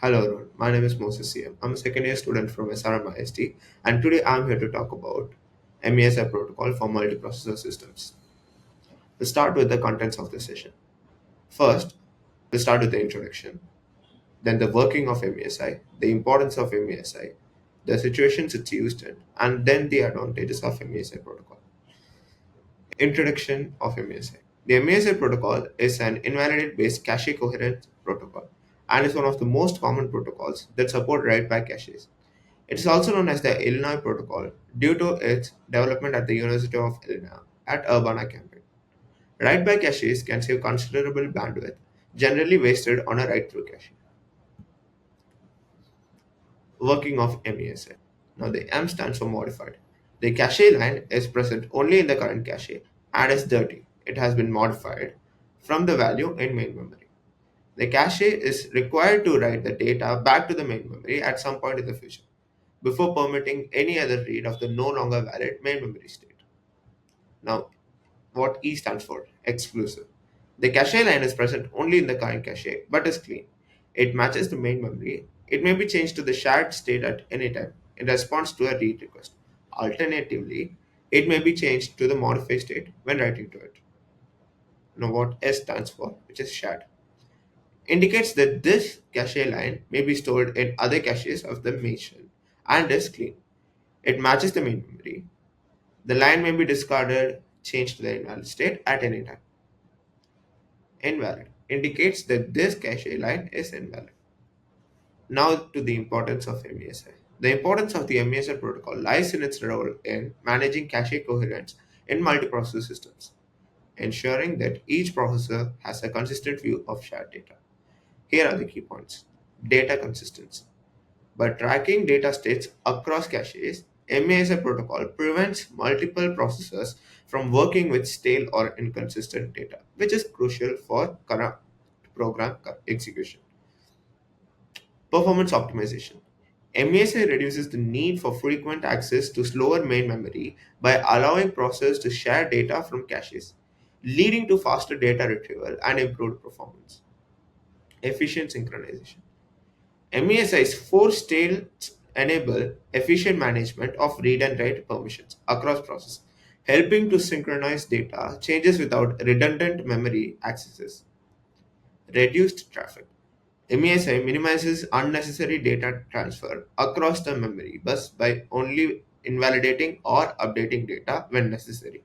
Hello everyone, my name is Moses CM. I'm a second year student from srmist, and today I'm here to talk about MESI protocol for multiprocessor systems. We'll start with the contents of the session. First, we'll start with the introduction, then the working of MESI, the importance of MESI, the situations it's used in, and then the advantages of MESI protocol. Introduction of MESI. The MESI protocol is an invalidate based cache coherent protocol and is one of the most common protocols that support write back caches. It is also known as the Illinois Protocol due to its development at the University of Illinois at Urbana-Champaign. Write-back caches can save considerable bandwidth, generally wasted on a write-through cache. Working of MESI. Now the M stands for modified. The cache line is present only in the current cache and is dirty. It has been modified from the value in main memory. The cache is required to write the data back to the main memory at some point in the future, before permitting any other read of the no longer valid main memory state. Now, what E stands for? Exclusive. The cache line is present only in the current cache but is clean. It matches the main memory. It may be changed to the shared state at any time in response to a read request. Alternatively, it may be changed to the modified state when writing to it. Now, what S stands for, which is shared, indicates that this cache line may be stored in other caches of the machine and is clean. It matches the main memory. The line may be discarded, changed to the invalid state at any time. Invalid indicates that this cache line is invalid. Now to the importance of MESI. The importance of the MESI protocol lies in its role in managing cache coherence in multiprocessor systems, ensuring that each processor has a consistent view of shared data. Here are the key points. Data consistency. By tracking data states across caches, MESI protocol prevents multiple processors from working with stale or inconsistent data, which is crucial for current program execution. Performance optimization. MESI reduces the need for frequent access to slower main memory by allowing processors to share data from caches, leading to faster data retrieval and improved performance. Efficient synchronization. MESI's four states enable efficient management of read and write permissions across processes, helping to synchronize data changes without redundant memory accesses. Reduced traffic. MESI minimizes unnecessary data transfer across the memory bus by only invalidating or updating data when necessary,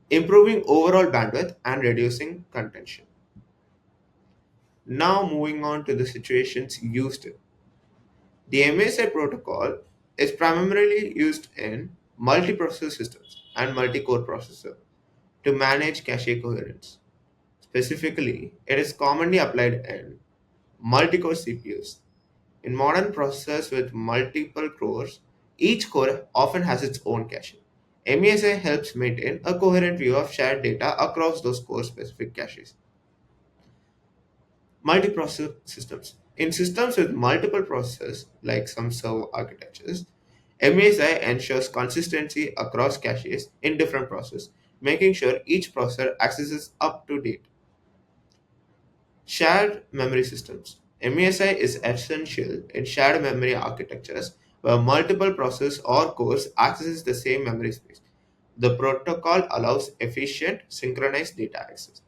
improving overall bandwidth and reducing contention. Now, moving on to the situations used. The MSI protocol is primarily used in multiprocessor systems and multi-core processor to manage cache coherence. Specifically, it is commonly applied in multi-core CPUs. In modern processors with multiple cores, each core often has its own cache. MESI helps maintain a coherent view of shared data across those core-specific caches. Multiprocessor systems. In systems with multiple processors, like some server architectures, MESI ensures consistency across caches in different processes, making sure each processor accesses up to date. Shared memory systems. MESI is essential in shared memory architectures where multiple processors or cores access the same memory space. The protocol allows efficient synchronized data access.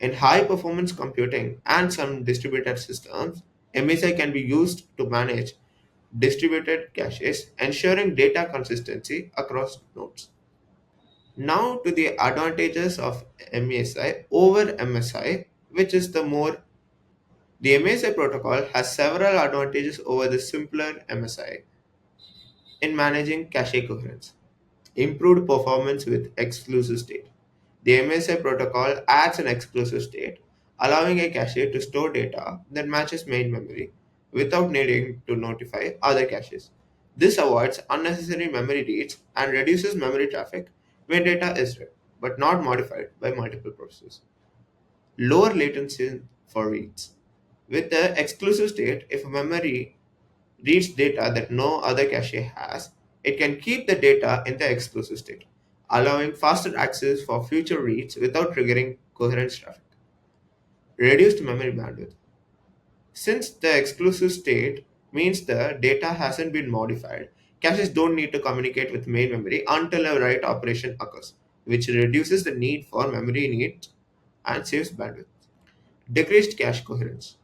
In high performance computing and some distributed systems, MESI can be used to manage distributed caches, ensuring data consistency across nodes. Now to the advantages of MESI over MSI, which is the MESI protocol has several advantages over the simpler MSI in managing cache coherence. Improved performance with exclusive state. The MSI protocol adds an exclusive state, allowing a cache to store data that matches main memory without needing to notify other caches. This avoids unnecessary memory reads and reduces memory traffic when data is read but not modified by multiple processes. Lower latency for reads. With the exclusive state, if a memory reads data that no other cache has, it can keep the data in the exclusive state, allowing faster access for future reads without triggering coherence traffic. Reduced memory bandwidth. Since the exclusive state means the data hasn't been modified, caches don't need to communicate with main memory until a write operation occurs, which reduces the need for memory needs and saves bandwidth. Decreased cache coherence.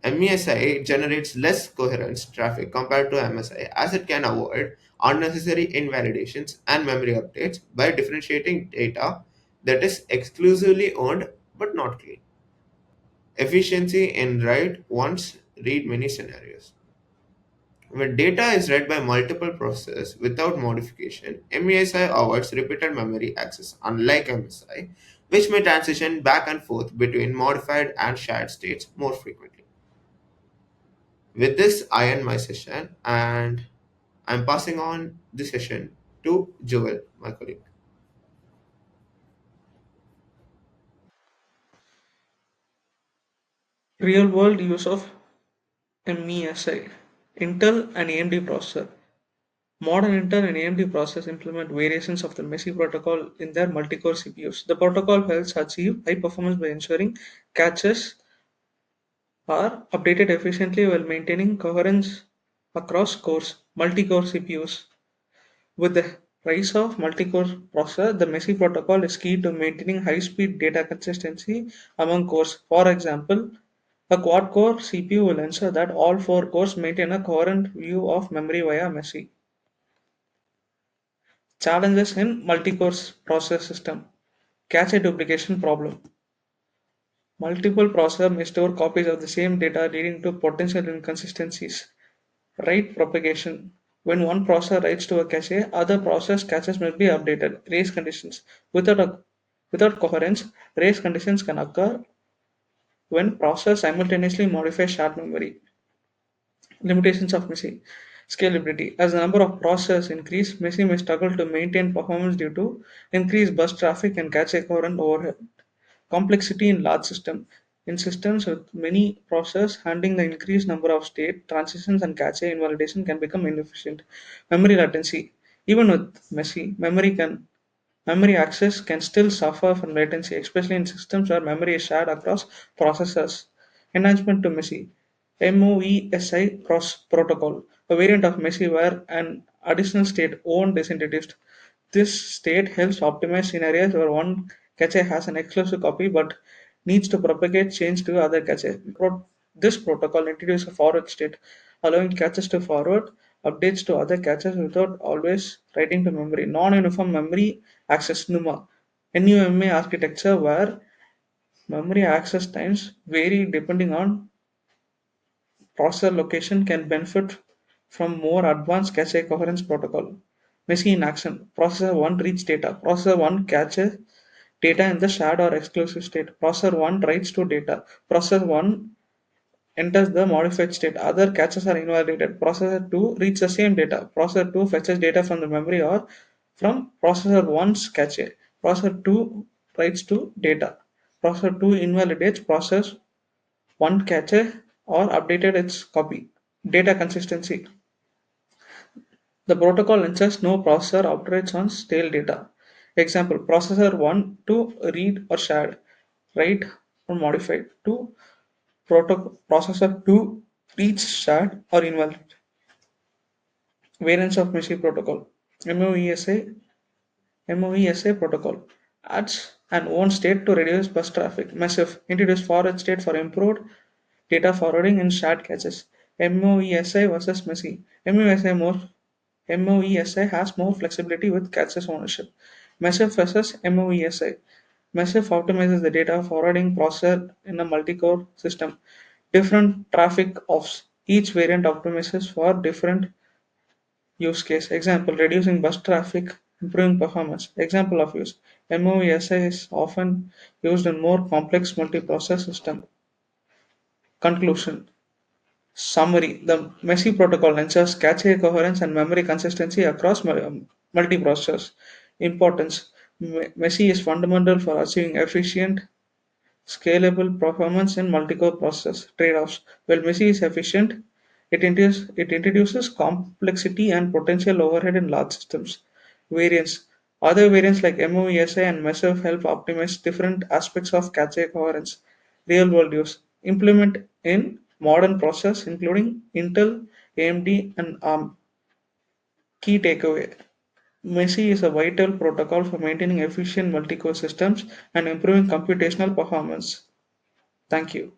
MESI generates less coherence traffic compared to MSI as it can avoid unnecessary invalidations and memory updates by differentiating data that is exclusively owned but not clean. Efficiency in write once read many scenarios. When data is read by multiple processes without modification, MESI avoids repeated memory access, unlike MSI, which may transition back and forth between modified and shared states more frequently. With this, I end my session and I'm passing on the session to Joel, my colleague. Real world use of MESI. Intel and AMD processor. Modern Intel and AMD processors implement variations of the MESI protocol in their multi-core CPUs. The protocol helps achieve high performance by ensuring caches are updated efficiently while maintaining coherence across cores. Multi-core CPUs. With the rise of multi-core processor, the MESI protocol is key to maintaining high-speed data consistency among cores. For example, a quad-core CPU will ensure that all four cores maintain a coherent view of memory via MESI. Challenges in multi-core process system. Cache duplication problem. Multiple processors may store copies of the same data, leading to potential inconsistencies. Write propagation. When one processor writes to a cache, other process caches must be updated. Race conditions. Without coherence, race conditions can occur when processors simultaneously modify shared memory. Limitations of MESI. Scalability. As the number of processors increase, MESI may struggle to maintain performance due to increased bus traffic and cache coherent overhead. Complexity in large system. In systems with many processors, handling the increased number of state transitions and cache invalidation can become inefficient. Memory latency. Even with memory access can still suffer from latency, especially in systems where memory is shared across processors. Enhancement to MESI. MOESI protocol, a variant of MESI where an additional state owned is introduced. This state helps optimize scenarios where one cache has an exclusive copy but needs to propagate change to other cache. This protocol introduces a forward state, allowing caches to forward updates to other caches without always writing to memory. Non-uniform memory access NUMA. NUMA architecture where memory access times vary depending on processor location can benefit from more advanced cache coherence protocol. MESI in action. Processor 1 reads data. Processor 1 caches data in the shared or exclusive state. Processor 1 writes to data. Processor 1 enters the modified state. Other caches are invalidated. Processor 2 reads the same data. Processor 2 fetches data from the memory or from processor 1's cache. Processor 2 writes to data. Processor 2 invalidates process 1 cache or updated its copy. Data consistency. The protocol ensures no processor operates on stale data. Example, processor 1 to read or shared, write or modified. 2 processor 2 reads shared or invalid. Variants of MESI protocol. MOESA MOESA protocol adds an own state to reduce bus traffic. Massive introduced forward state for improved data forwarding in shared caches. MOESI versus MESI. MOESI has more flexibility with caches ownership. MESIF versus MOESI. MESIF optimizes the data forwarding processor in a multi-core system. Different traffic offs. Each variant optimizes for different use case. Example, reducing bus traffic, improving performance. Example of use. MOESI is often used in more complex multiprocess system. Conclusion. Summary. The MESI protocol ensures cache coherence and memory consistency across multiprocessors. Importance. MESI is fundamental for achieving efficient, scalable performance in multi-core process. Trade-offs. While MESI is efficient, it introduces complexity and potential overhead in large systems. Variants. Other variants like MOESI and MESIF help optimize different aspects of cache coherence. Real-world use. Implement in modern processors, including Intel, AMD, and ARM. Key takeaway: MESI is a vital protocol for maintaining efficient multi-core systems and improving computational performance. Thank you.